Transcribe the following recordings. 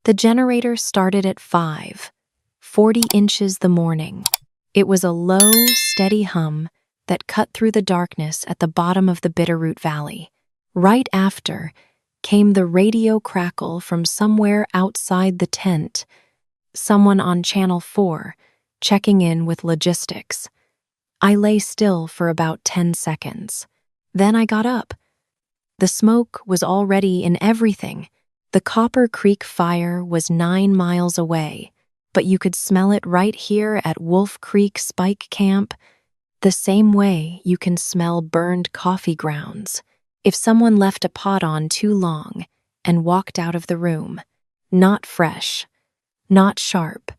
The generator started at 5:40 inches the morning. It was a low, steady hum that cut through the darkness at the bottom of the Bitterroot Valley. Right after came the radio crackle from somewhere outside the tent, someone on Channel 4 checking in with logistics. I lay still for about 10 seconds. Then I got up. The smoke was already in everything. The Copper Creek fire was 9 miles away, but you could smell it right here at Wolf Creek Spike Camp, the same way you can smell burned coffee grounds if someone left a pot on too long and walked out of the room. Not fresh, not sharp,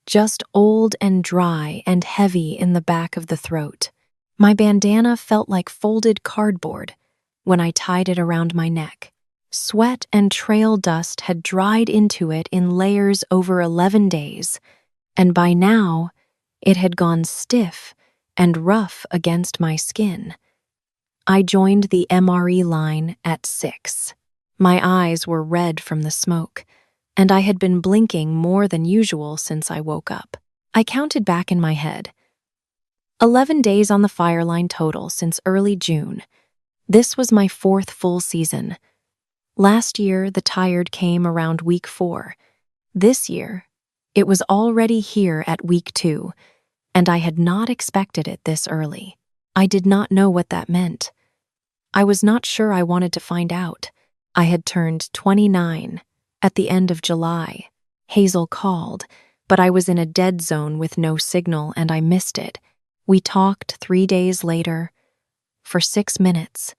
just old and dry and heavy in the back of the throat. My bandana felt like folded cardboard when I tied it around my neck. Sweat and trail dust had dried into it in layers over 11 days, and by now it had gone stiff and rough against my skin. I joined the MRE line at 6. My eyes were red from the smoke, and I had been blinking more than usual since I woke up. I counted back in my head. 11 days on the fire line total since early June. This was my 4th full season. Last year, the tired came around week 4. This year, it was already here at week 2, and I had not expected it this early. I did not know what that meant. I was not sure I wanted to find out. I had turned 29 at the end of July. Hazel called, but I was in a dead zone with no signal and I missed it. We talked 3 days later for 6 minutes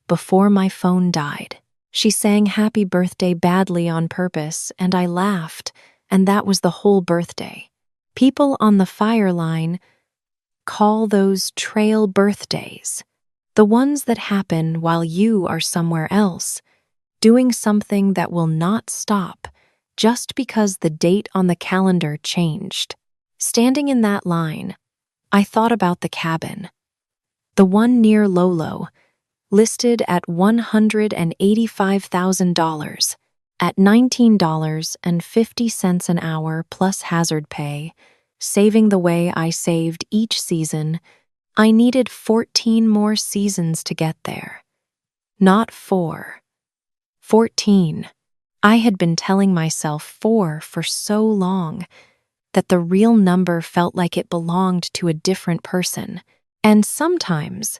before my phone died. She sang happy birthday badly on purpose, and I laughed, and that was the whole birthday. People on the fire line call those trail birthdays, the ones that happen while you are somewhere else, doing something that will not stop just because the date on the calendar changed. Standing in that line, I thought about the cabin, the one near Lolo, listed at $185,000 at $19.50 an hour plus hazard pay, saving the way I saved each season. I needed 14 more seasons to get there. Not 4. 14. I had been telling myself 4 for so long that the real number felt like it belonged to a different person. And sometimes,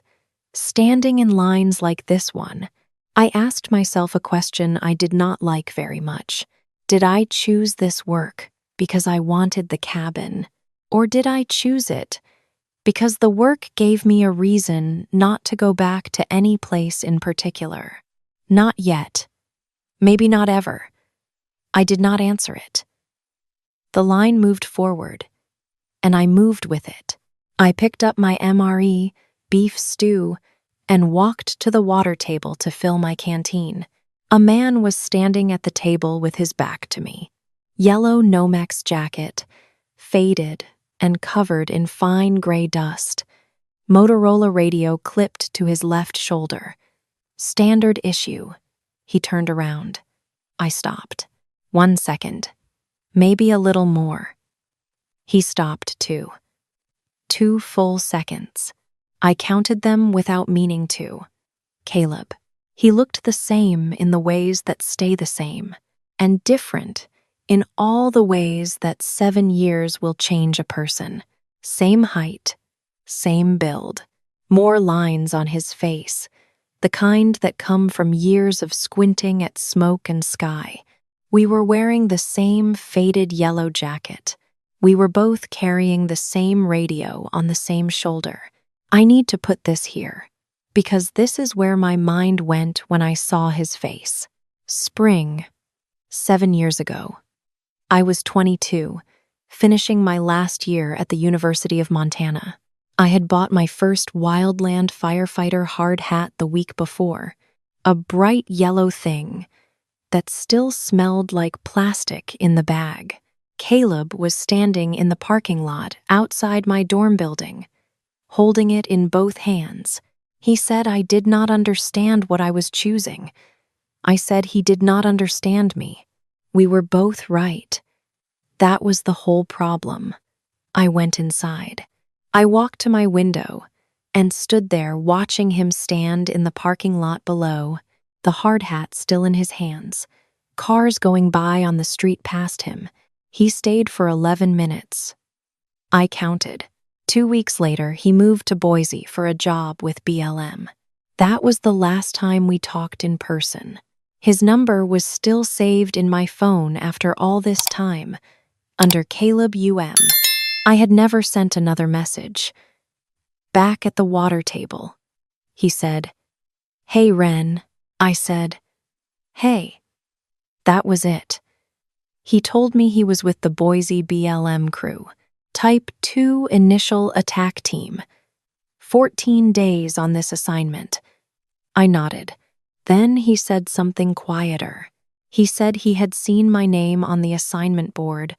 standing in lines like this one, I asked myself a question I did not like very much. Did I choose this work because I wanted the cabin? Or did I choose it because the work gave me a reason not to go back to any place in particular? Not yet. Maybe not ever. I did not answer it. The line moved forward, and I moved with it. I picked up my MRE, beef stew, and walked to the water table to fill my canteen. A man was standing at the table with his back to me. Yellow Nomex jacket, faded and covered in fine gray dust. Motorola radio clipped to his left shoulder. Standard issue. He turned around. I stopped. 1 second. Maybe a little more. He stopped too. 2 full seconds. I counted them without meaning to. Caleb. He looked the same in the ways that stay the same, and different in all the ways that 7 years will change a person. Same height, same build, more lines on his face, the kind that come from years of squinting at smoke and sky. We were wearing the same faded yellow jacket. We were both carrying the same radio on the same shoulder. I need to put this here, because this is where my mind went when I saw his face. Spring, 7 years ago. I was 22, finishing my last year at the University of Montana. I had bought my first wildland firefighter hard hat the week before, a bright yellow thing that still smelled like plastic in the bag. Caleb was standing in the parking lot outside my dorm building, holding it in both hands. He said I did not understand what I was choosing. I said he did not understand me. We were both right. That was the whole problem. I went inside. I walked to my window and stood there watching him stand in the parking lot below, the hard hat still in his hands. Cars going by on the street past him. He stayed for 11 minutes. I counted. 2 weeks later, he moved to Boise for a job with BLM. That was the last time we talked in person. His number was still saved in my phone after all this time, under Caleb UM. I had never sent another message. Back at the water table, he said, "Hey, Wren." I said, "Hey." That was it. He told me he was with the Boise BLM crew, Type 2 Initial Attack Team. 14 days on this assignment. I nodded. Then he said something quieter. He said he had seen my name on the assignment board,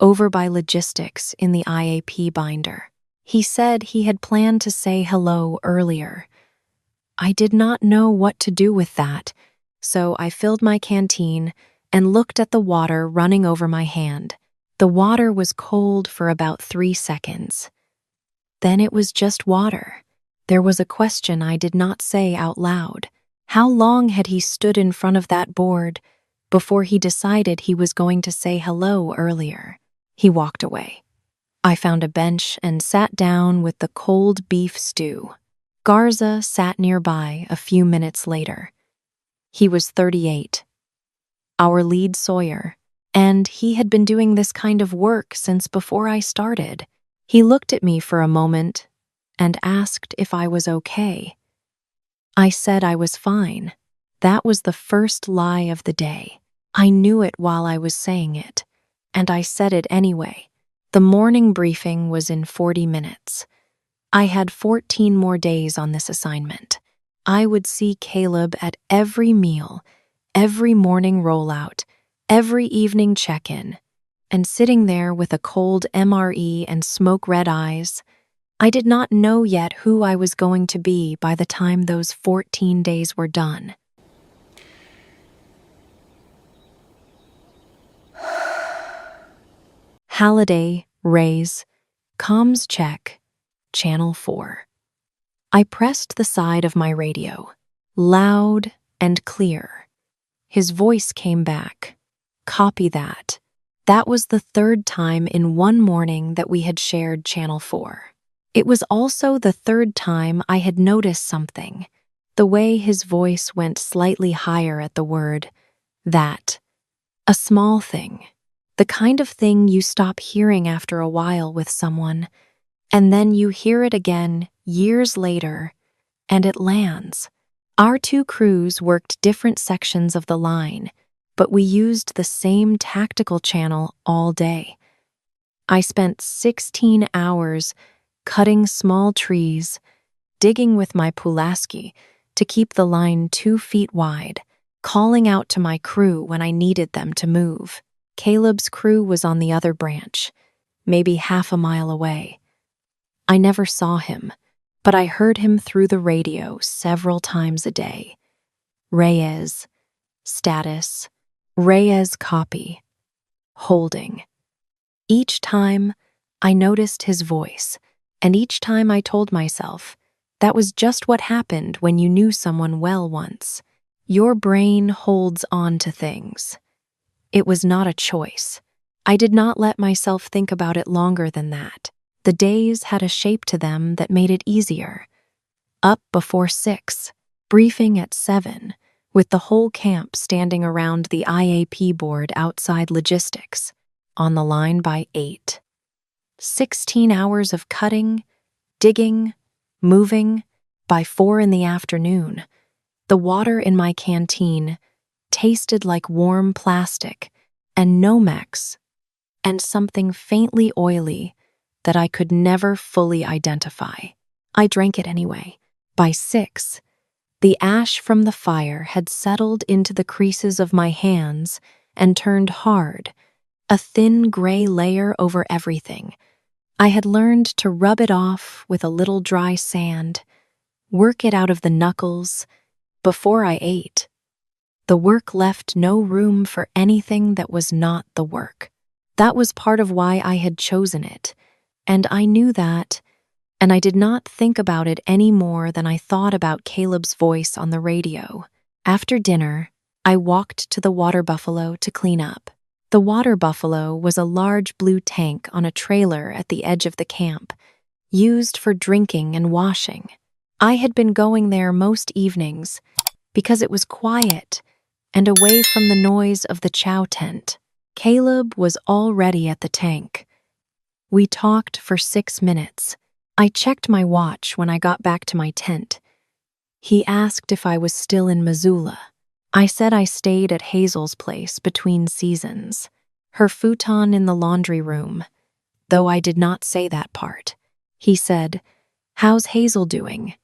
over by logistics in the IAP binder. He said he had planned to say hello earlier. I did not know what to do with that, so I filled my canteen and looked at the water running over my hand. The water was cold for about 3 seconds. Then it was just water. There was a question I did not say out loud. How long had he stood in front of that board before he decided he was going to say hello earlier? He walked away. I found a bench and sat down with the cold beef stew. Garza sat nearby a few minutes later. He was 38, our lead sawyer, and he had been doing this kind of work since before I started. He looked at me for a moment and asked if I was okay. I said I was fine. That was the first lie of the day. I knew it while I was saying it, and I said it anyway. The morning briefing was in 40 minutes. I had 14 more days on this assignment. I would see Caleb at every meal, every morning rollout, every evening check-in, and sitting there with a cold MRE and smoke-red eyes, I did not know yet who I was going to be by the time those 14 days were done. Halliday, Rays, comms check, Channel 4. I pressed the side of my radio, loud and clear. His voice came back. Copy that. That was the 3rd time in one morning that we had shared Channel 4. It was also the 3rd time I had noticed something, the way his voice went slightly higher at the word, that. A small thing, the kind of thing you stop hearing after a while with someone, and then you hear it again years later, and it lands. Our 2 crews worked different sections of the line, but we used the same tactical channel all day. I spent 16 hours cutting small trees, digging with my Pulaski to keep the line 2 feet wide, calling out to my crew when I needed them to move. Caleb's crew was on the other branch, maybe half a mile away. I never saw him, but I heard him through the radio several times a day. Reyes, status, Reyes copy, holding. Each time, I noticed his voice, and each time I told myself, that was just what happened when you knew someone well once. Your brain holds on to things. It was not a choice. I did not let myself think about it longer than that. The days had a shape to them that made it easier. Up before 6, briefing at 7, with the whole camp standing around the IAP board outside logistics, on the line by 8. 16 hours of cutting, digging, moving. By 4 in the afternoon, the water in my canteen tasted like warm plastic and Nomex and something faintly oily that I could never fully identify. I drank it anyway. By 6, the ash from the fire had settled into the creases of my hands and turned hard, a thin gray layer over everything. I had learned to rub it off with a little dry sand, work it out of the knuckles before I ate. The work left no room for anything that was not the work. That was part of why I had chosen it, and I knew that, and I did not think about it any more than I thought about Caleb's voice on the radio. After dinner, I walked to the water buffalo to clean up. The water buffalo was a large blue tank on a trailer at the edge of the camp, used for drinking and washing. I had been going there most evenings because it was quiet and away from the noise of the chow tent. Caleb was already at the tank. We talked for 6 minutes. I checked my watch when I got back to my tent. He asked if I was still in Missoula. I said I stayed at Hazel's place between seasons, her futon in the laundry room, though I did not say that part. He said, "How's Hazel doing?"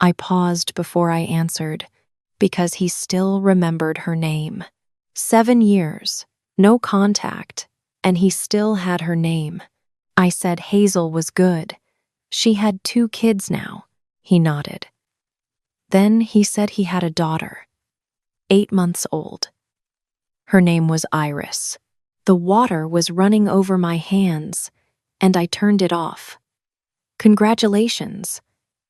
I paused before I answered, because he still remembered her name. 7 years, no contact, and he still had her name. I said Hazel was good. She had 2 kids now. He nodded. Then he said he had a daughter, 8 months old. Her name was Iris. The water was running over my hands, and I turned it off. "Congratulations,"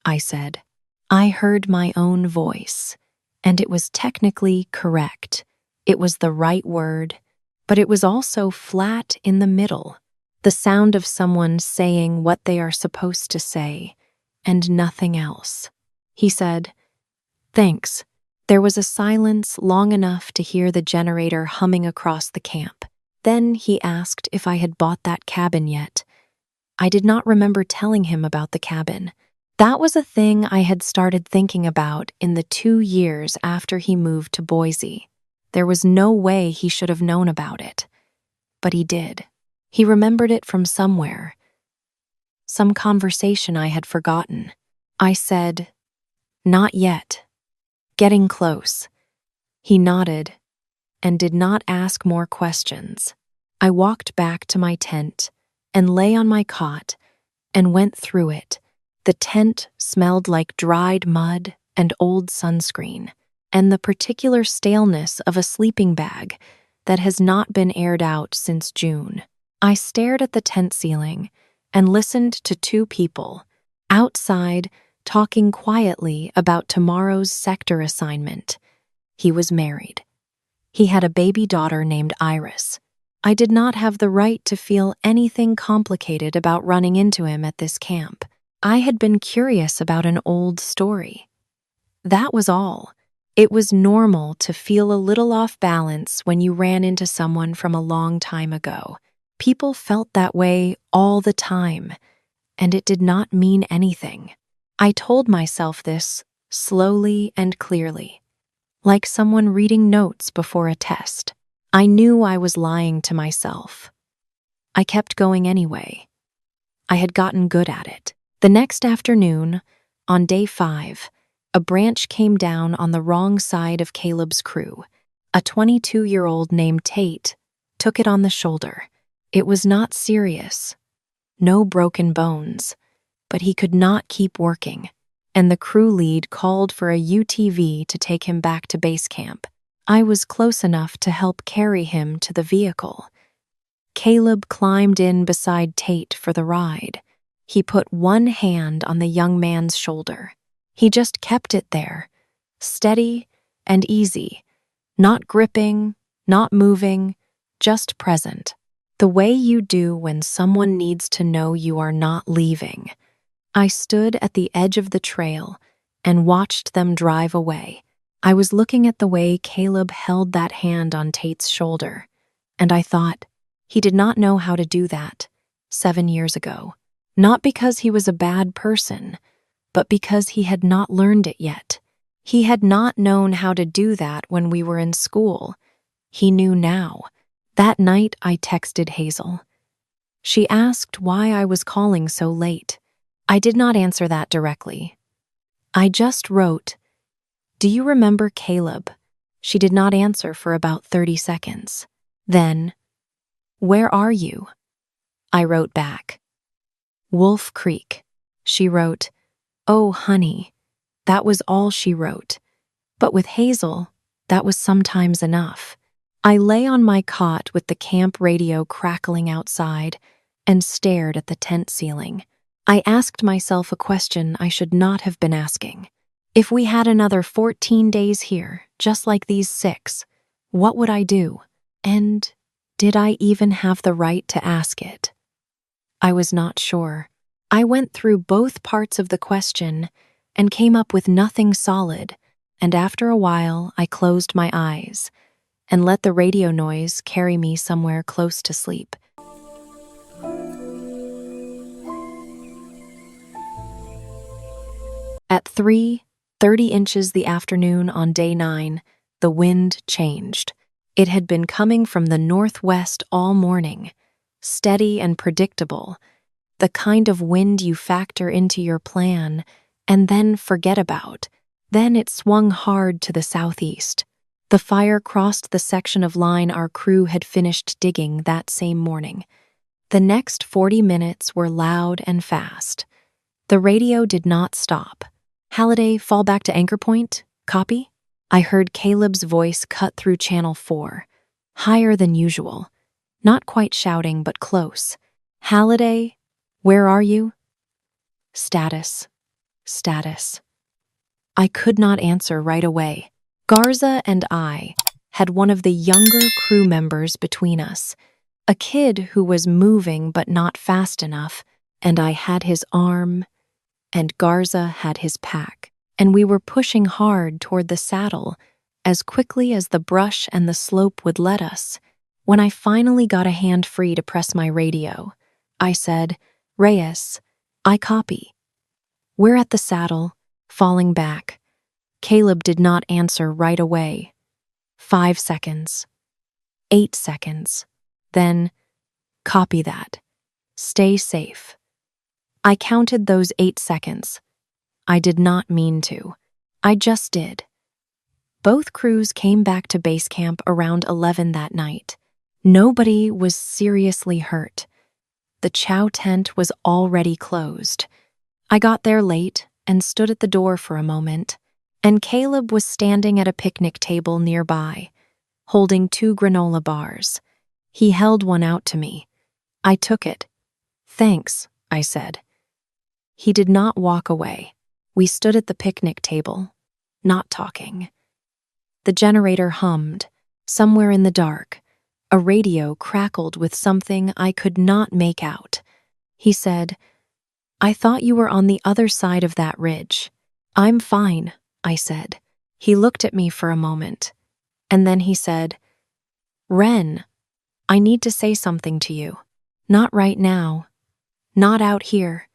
I said. I heard my own voice, and it was technically correct. It was the right word, but it was also flat in the middle, the sound of someone saying what they are supposed to say, and nothing else. He said, "Thanks." There was a silence long enough to hear the generator humming across the camp. Then he asked if I had bought that cabin yet. I did not remember telling him about the cabin. That was a thing I had started thinking about in the 2 years after he moved to Boise. There was no way he should have known about it. But he did. He remembered it from somewhere. Some conversation I had forgotten. I said, "Not yet. Getting close." He nodded and did not ask more questions. I walked back to my tent and lay on my cot and went through it. The tent smelled like dried mud and old sunscreen, and the particular staleness of a sleeping bag that has not been aired out since June. I stared at the tent ceiling and listened to 2 people outside talking quietly about tomorrow's sector assignment. He was married. He had a baby daughter named Iris. I did not have the right to feel anything complicated about running into him at this camp. I had been curious about an old story. That was all. It was normal to feel a little off balance when you ran into someone from a long time ago. People felt that way all the time, and it did not mean anything. I told myself this slowly and clearly, like someone reading notes before a test. I knew I was lying to myself. I kept going anyway. I had gotten good at it. The next afternoon, on day 5, a branch came down on the wrong side of Caleb's crew. A 22-year-old named Tate took it on the shoulder. It was not serious. No broken bones. But he could not keep working, and the crew lead called for a UTV to take him back to base camp. I was close enough to help carry him to the vehicle. Caleb climbed in beside Tate for the ride. He put one hand on the young man's shoulder. He just kept it there, steady and easy, not gripping, not moving, just present. The way you do when someone needs to know you are not leaving. I stood at the edge of the trail and watched them drive away. I was looking at the way Caleb held that hand on Tate's shoulder, and I thought, he did not know how to do that 7 years ago. Not because he was a bad person, but because he had not learned it yet. He had not known how to do that when we were in school. He knew now. That night I texted Hazel. She asked why I was calling so late. I did not answer that directly. I just wrote, "Do you remember Caleb?" She did not answer for about 30 seconds. Then, "Where are you?" I wrote back, "Wolf Creek." She wrote, "Oh, honey." That was all she wrote. But with Hazel, that was sometimes enough. I lay on my cot with the camp radio crackling outside and stared at the tent ceiling. I asked myself a question I should not have been asking. If we had another 14 days here, just like these 6, what would I do? And did I even have the right to ask it? I was not sure. I went through both parts of the question and came up with nothing solid, and after a while I closed my eyes and let the radio noise carry me somewhere close to sleep. At 3:30 inches the afternoon on day 9, the wind changed. It had been coming from the northwest all morning, steady and predictable, the kind of wind you factor into your plan and then forget about. Then it swung hard to the southeast. The fire crossed the section of line our crew had finished digging that same morning. The next 40 minutes were loud and fast. The radio did not stop. "Halliday, fall back to anchor point. Copy?" I heard Caleb's voice cut through channel 4, higher than usual, not quite shouting but close. "Halliday, where are you?" Status. I could not answer right away. Garza and I had one of the younger crew members between us, a kid who was moving but not fast enough, and I had his arm, and Garza had his pack, and we were pushing hard toward the saddle as quickly as the brush and the slope would let us. When I finally got a hand free to press my radio, I said, "Reyes, I copy." "We're at the saddle, falling back." Caleb did not answer right away. 5 seconds. 8 seconds. Then, "Copy that. Stay safe." I counted those 8 seconds. I did not mean to. I just did. Both crews came back to base camp around 11 that night. Nobody was seriously hurt. The chow tent was already closed. I got there late and stood at the door for a moment, and Caleb was standing at a picnic table nearby, holding 2 granola bars. He held one out to me. I took it. "Thanks," I said. He did not walk away. We stood at the picnic table, not talking. The generator hummed. Somewhere in the dark, a radio crackled with something I could not make out. He said, "I thought you were on the other side of that ridge." "I'm fine," I said. He looked at me for a moment, and then he said, "Wren, I need to say something to you. Not right now, not out here,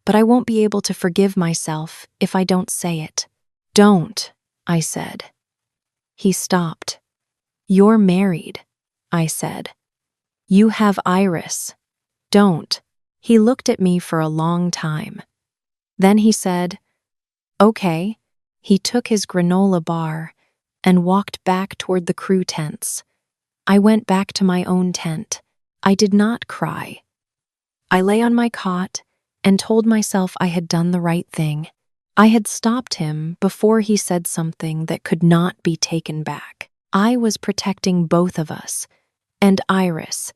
but I won't be able to forgive myself if I don't say it." "Don't," I said. He stopped. "You're married," I said. "You have Iris. Don't." He looked at me for a long time. Then he said, "Okay." He took his granola bar and walked back toward the crew tents. I went back to my own tent. I did not cry. I lay on my cot and told myself I had done the right thing. I had stopped him before he said something that could not be taken back. I was protecting both of us, and Iris,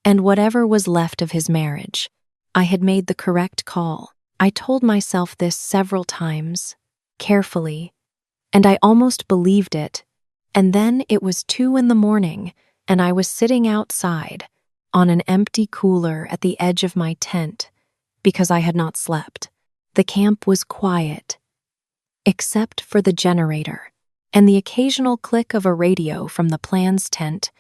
and whatever was left of his marriage. I had made the correct call. I told myself this several times, carefully, and I almost believed it. And then it was 2 in the morning, and I was sitting outside on an empty cooler at the edge of my tent because I had not slept. The camp was quiet, except for the generator and the occasional click of a radio from the plan's tent,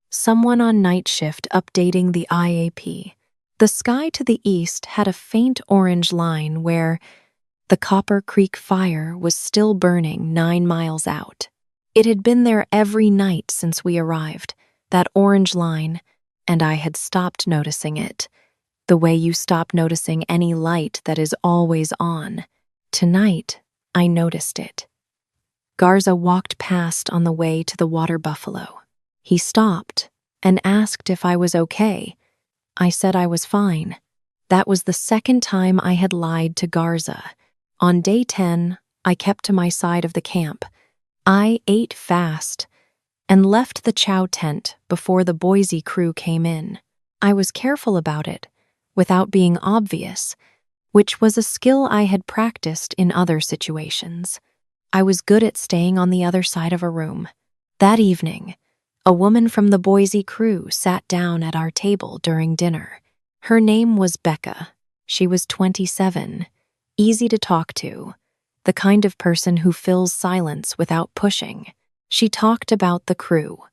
someone on night shift updating the IAP. The sky to the east had a faint orange line where the Copper Creek fire was still burning 9 miles out. It had been there every night since we arrived, that orange line, and I had stopped noticing it, the way you stop noticing any light that is always on. Tonight, I noticed it. Garza walked past on the way to the water buffalo. He stopped and asked if I was okay. I said I was fine. That was the second time I had lied to Garza. On day 10, I kept to my side of the camp, I ate fast and left the chow tent before the Boise crew came in. I was careful about it, without being obvious, which was a skill I had practiced in other situations. I was good at staying on the other side of a room. That evening, a woman from the Boise crew sat down at our table during dinner. Her name was Becca. She was 27, easy to talk to, the kind of person who fills silence without pushing. She talked about the crew,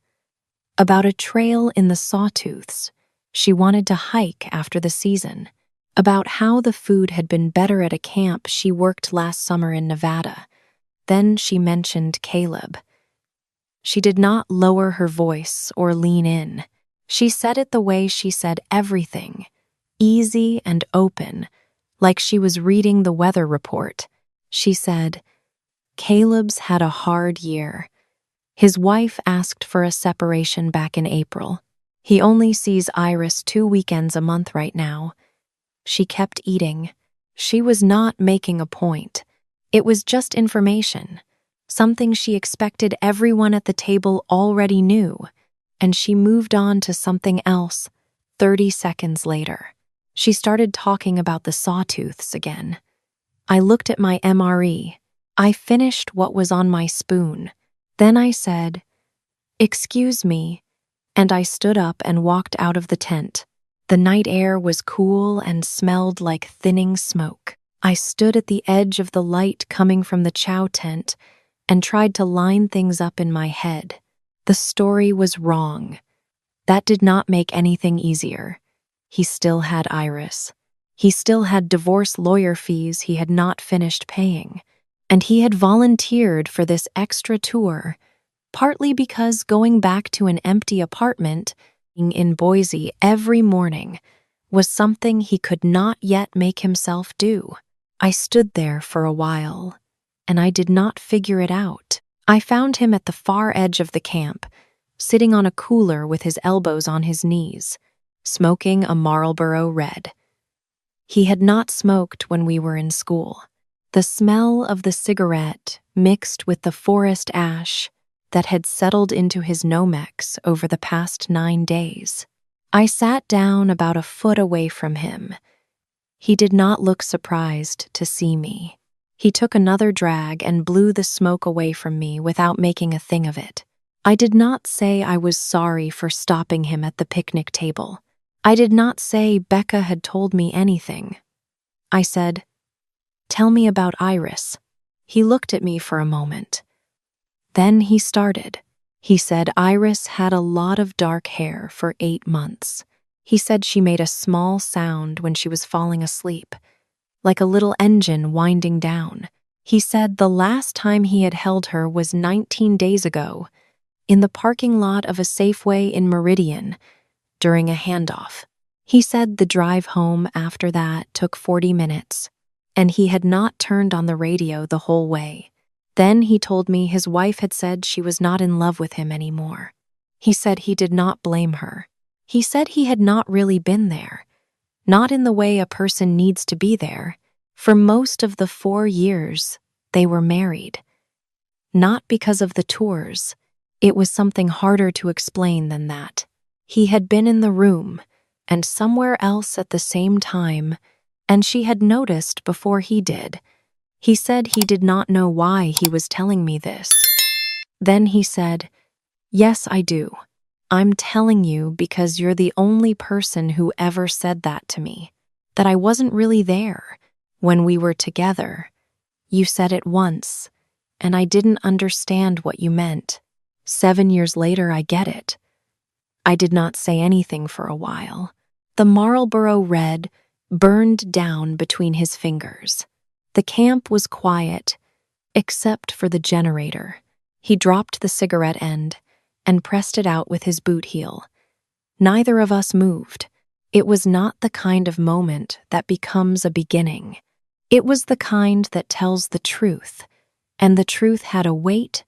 about a trail in the Sawtooths she wanted to hike after the season, about how the food had been better at a camp she worked last summer in Nevada. Then she mentioned Caleb. She did not lower her voice or lean in. She said it the way she said everything, easy and open, like she was reading the weather report. She said, "Caleb's had a hard year. His wife asked for a separation back in April. He only sees Iris 2 weekends a month right now." She kept eating. She was not making a point. It was just information, something she expected everyone at the table already knew, and she moved on to something else 30 seconds later. She started talking about the Sawtooths again. I looked at my MRE. I finished what was on my spoon. Then I said, "Excuse me," and I stood up and walked out of the tent. The night air was cool and smelled like thinning smoke. I stood at the edge of the light coming from the chow tent and tried to line things up in my head. The story was wrong. That did not make anything easier. He still had Iris. He still had divorce lawyer fees he had not finished paying. And he had volunteered for this extra tour, partly because going back to an empty apartment in Boise every morning was something he could not yet make himself do. I stood there for a while, and I did not figure it out. I found him at the far edge of the camp, sitting on a cooler with his elbows on his knees, smoking a Marlboro Red. He had not smoked when we were in school. The smell of the cigarette mixed with the forest ash that had settled into his Nomex over the past 9 days. I sat down about a foot away from him. He did not look surprised to see me. He took another drag and blew the smoke away from me without making a thing of it. I did not say I was sorry for stopping him at the picnic table. I did not say Becca had told me anything. I said, "Tell me about Iris." He looked at me for a moment. Then he started. He said Iris had a lot of dark hair for 8 months. He said she made a small sound when she was falling asleep, like a little engine winding down. He said the last time he had held her was 19 days ago, in the parking lot of a Safeway in Meridian, during a handoff. He said the drive home after that took 40 minutes, and he had not turned on the radio the whole way. Then he told me his wife had said she was not in love with him anymore. He said he did not blame her. He said he had not really been there, not in the way a person needs to be there, for most of the 4 years they were married. Not because of the tours. It was something harder to explain than that. He had been in the room and somewhere else at the same time, and she had noticed before he did. He said he did not know why he was telling me this. Then he said, "Yes, I do. I'm telling you because you're the only person who ever said that to me, that I wasn't really there when we were together. You said it once, and I didn't understand what you meant. 7 years later, I get it." I did not say anything for a while. The Marlboro Red burned down between his fingers. The camp was quiet, except for the generator. He dropped the cigarette end and pressed it out with his boot heel. Neither of us moved. It was not the kind of moment that becomes a beginning. It was the kind that tells the truth, and the truth had a weight,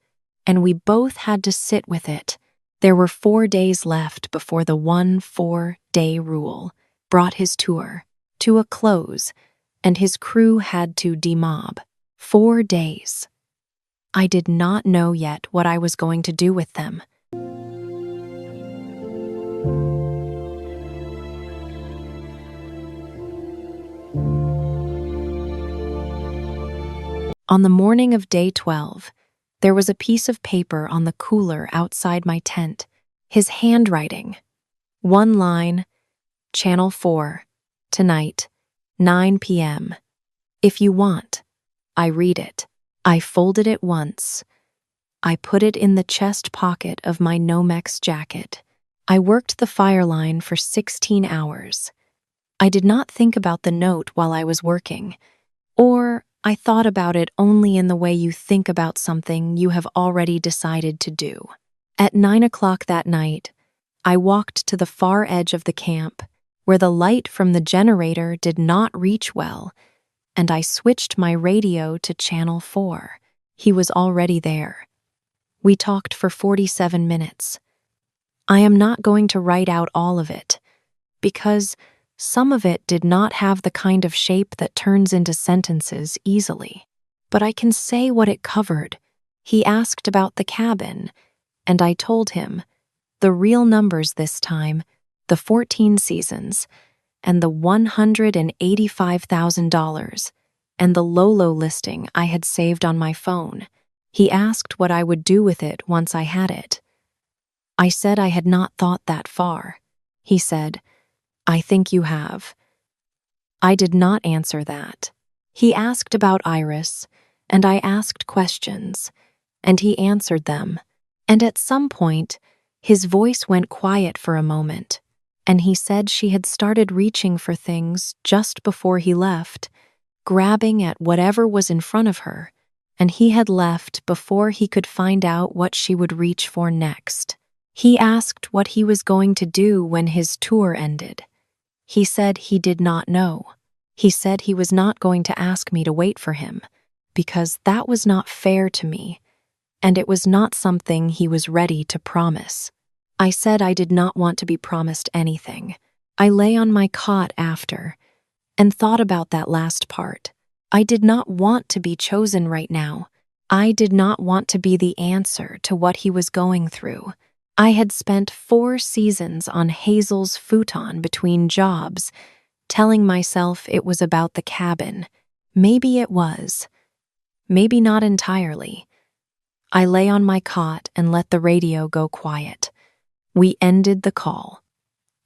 and we both had to sit with it. There were 4 days left before the 4-day rule brought his tour to a close, and his crew had to demob. 4 days. I did not know yet what I was going to do with them. On the morning of day 12, there was a piece of paper on the cooler outside my tent. His handwriting. One line, Channel 4, tonight, 9 p.m. If you want. I read it. I folded it once. I put it in the chest pocket of my Nomex jacket. I worked the fire line for 16 hours. I did not think about the note while I was working, or I thought about it only in the way you think about something you have already decided to do. At 9 o'clock that night, I walked to the far edge of the camp, where the light from the generator did not reach well, and I switched my radio to Channel 4. He was already there. We talked for 47 minutes. I am not going to write out all of it, because some of it did not have the kind of shape that turns into sentences easily. But I can say what it covered. He asked about the cabin, and I told him the real numbers this time, the 14 seasons, and the $185,000, and the Lolo listing I had saved on my phone. He asked what I would do with it once I had it. I said I had not thought that far. He said, I think you have. I did not answer that. He asked about Iris, and I asked questions, and he answered them. And at some point, his voice went quiet for a moment, and he said she had started reaching for things just before he left, grabbing at whatever was in front of her, and he had left before he could find out what she would reach for next. He asked what he was going to do when his tour ended. He said he did not know. He said he was not going to ask me to wait for him, because that was not fair to me, and it was not something he was ready to promise. I said I did not want to be promised anything. I lay on my cot after, and thought about that last part. I did not want to be chosen right now. I did not want to be the answer to what he was going through. I had spent 4 seasons on Hazel's futon between jobs, telling myself it was about the cabin. Maybe it was. Maybe not entirely. I lay on my cot and let the radio go quiet. We ended the call.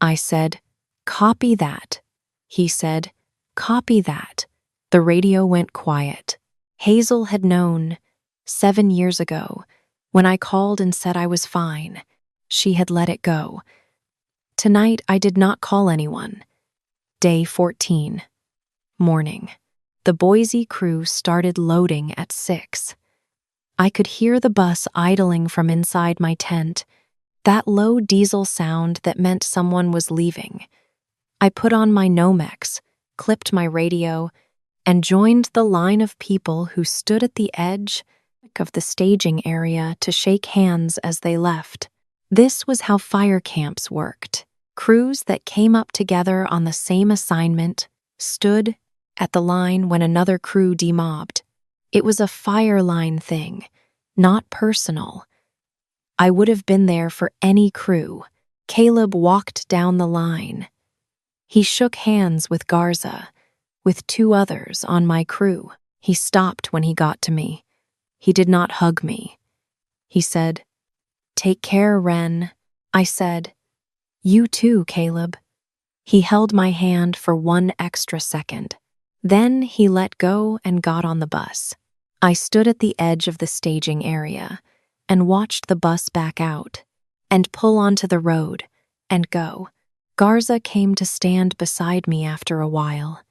I said, "Copy that." He said, "Copy that." The radio went quiet. Hazel had known 7 years ago, when I called and said I was fine. She had let it go. Tonight, I did not call anyone. Day 14. Morning. The Boise crew started loading at 6. I could hear the bus idling from inside my tent, that low diesel sound that meant someone was leaving. I put on my Nomex, clipped my radio, and joined the line of people who stood at the edge of the staging area to shake hands as they left. This was how fire camps worked. Crews that came up together on the same assignment stood at the line when another crew demobbed. It was a fire line thing, not personal. I would have been there for any crew. Caleb walked down the line. He shook hands with Garza, with 2 others on my crew. He stopped when he got to me. He did not hug me. He said, "Take care, Wren." I said, "You too, Caleb." He held my hand for 1 extra second. Then he let go and got on the bus. I stood at the edge of the staging area and watched the bus back out and pull onto the road and go. Garza came to stand beside me after a while.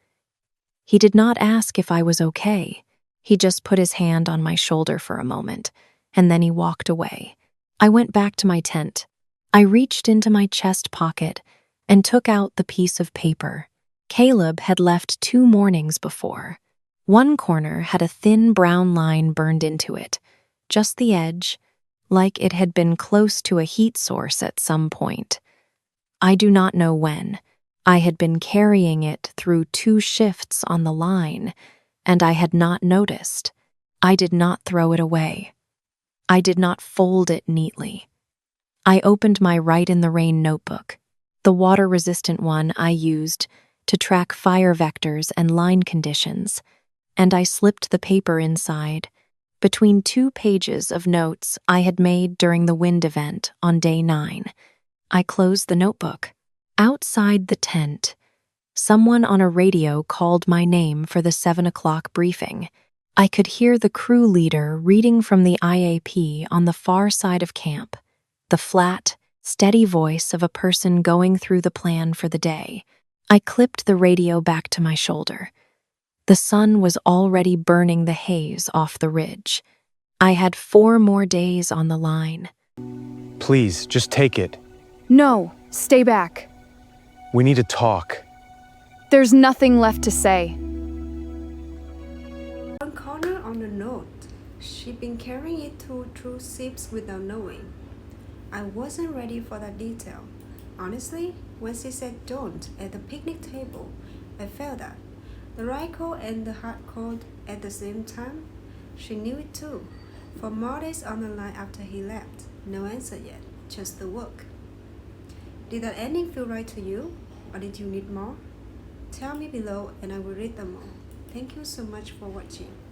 He did not ask if I was okay. He just put his hand on my shoulder for a moment, and then he walked away. I went back to my tent. I reached into my chest pocket and took out the piece of paper. Caleb had left 2 mornings before. One corner had a thin brown line burned into it, just the edge, like it had been close to a heat source at some point. I do not know when. I had been carrying it through 2 shifts on the line, and I had not noticed. I did not throw it away. I did not fold it neatly. I opened my Write in the Rain notebook, the water-resistant one I used to track fire vectors and line conditions, and I slipped the paper inside, between 2 pages of notes I had made during the wind event on day 9. I closed the notebook. Outside the tent, someone on a radio called my name for the 7 o'clock briefing. I could hear the crew leader reading from the IAP on the far side of camp, the flat, steady voice of a person going through the plan for the day. I clipped the radio back to my shoulder. The sun was already burning the haze off the ridge. I had 4 more days on the line. Please, just take it. No, stay back. We need to talk. There's nothing left to say. One corner on the note. She'd been carrying it through sips without knowing. I wasn't ready for that detail. Honestly, when she said don't at the picnic table, I felt that. The right chord and the hard chord at the same time. She knew it too. For more days on the line after he left, no answer yet, just the work. Did that ending feel right to you, or did you need more? Tell me below and I will read them all. Thank you so much for watching.